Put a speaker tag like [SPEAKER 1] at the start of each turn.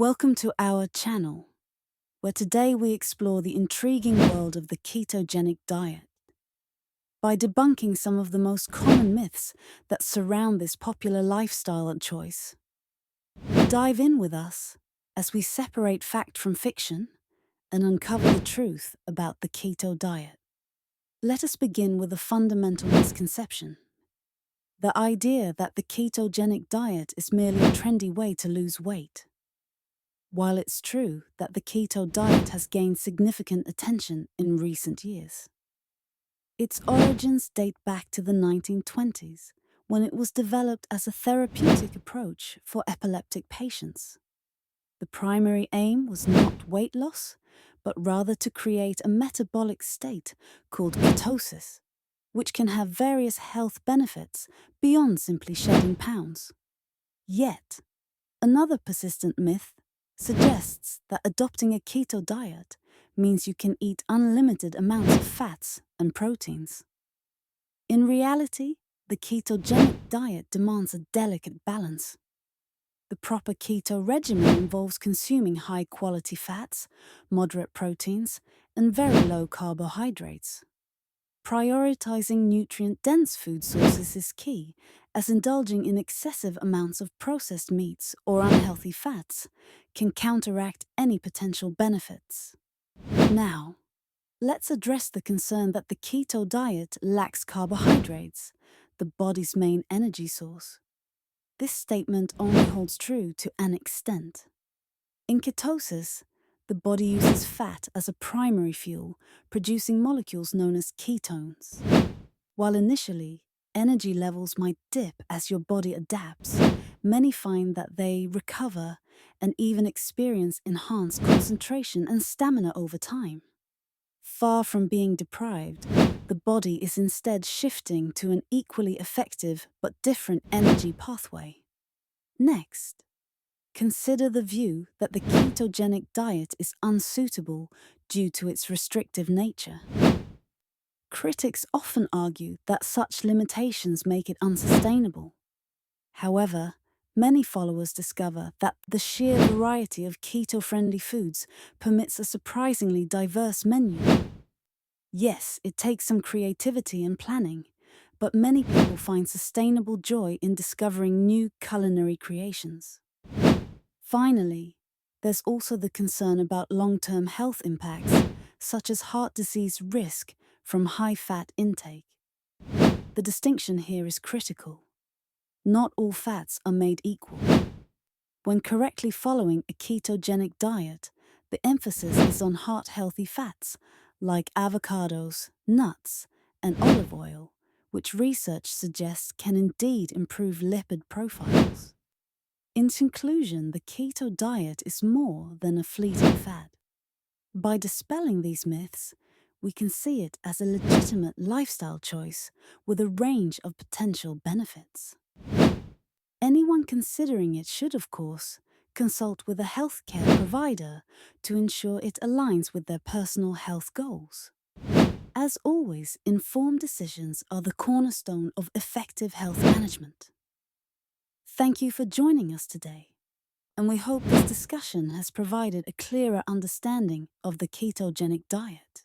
[SPEAKER 1] Welcome to our channel, where today we explore the intriguing world of the ketogenic diet. By debunking some of the most common myths that surround this popular lifestyle choice. Dive in with us as we separate fact from fiction and uncover the truth about the keto diet. Let us begin with a fundamental misconception. The idea that the ketogenic diet is merely a trendy way to lose weight. While it's true that the keto diet has gained significant attention in recent years, its origins date back to the 1920s, when it was developed as a therapeutic approach for epileptic patients. The primary aim was not weight loss, but rather to create a metabolic state called ketosis, which can have various health benefits beyond simply shedding pounds. Yet, another persistent myth suggests that adopting a keto diet means you can eat unlimited amounts of fats and proteins. In reality, the ketogenic diet demands a delicate balance. The proper keto regimen involves consuming high-quality fats, moderate proteins, and very low carbohydrates. Prioritizing nutrient-dense food sources is key, as indulging in excessive amounts of processed meats or unhealthy fats can counteract any potential benefits. Now, let's address the concern that the keto diet lacks carbohydrates, the body's main energy source. This statement only holds true to an extent. In ketosis, the body uses fat as a primary fuel, producing molecules known as ketones. While initially, energy levels might dip as your body adapts, many find that they recover and even experience enhanced concentration and stamina over time. Far from being deprived, the body is instead shifting to an equally effective but different energy pathway. Next, consider the view that the ketogenic diet is unsuitable due to its restrictive nature. Critics often argue that such limitations make it unsustainable. However, many followers discover that the sheer variety of keto-friendly foods permits a surprisingly diverse menu. Yes, it takes some creativity and planning, but many people find sustainable joy in discovering new culinary creations. Finally, there's also the concern about long-term health impacts, such as heart disease risk from high-fat intake. The distinction here is critical. Not all fats are made equal. When correctly following a ketogenic diet, the emphasis is on heart-healthy fats, like avocados, nuts, and olive oil, which research suggests can indeed improve lipid profiles. In conclusion, the keto diet is more than a fleeting fad. By dispelling these myths, we can see it as a legitimate lifestyle choice with a range of potential benefits. Anyone considering it should, of course, consult with a healthcare provider to ensure it aligns with their personal health goals. As always, informed decisions are the cornerstone of effective health management. Thank you for joining us today, and we hope this discussion has provided a clearer understanding of the ketogenic diet.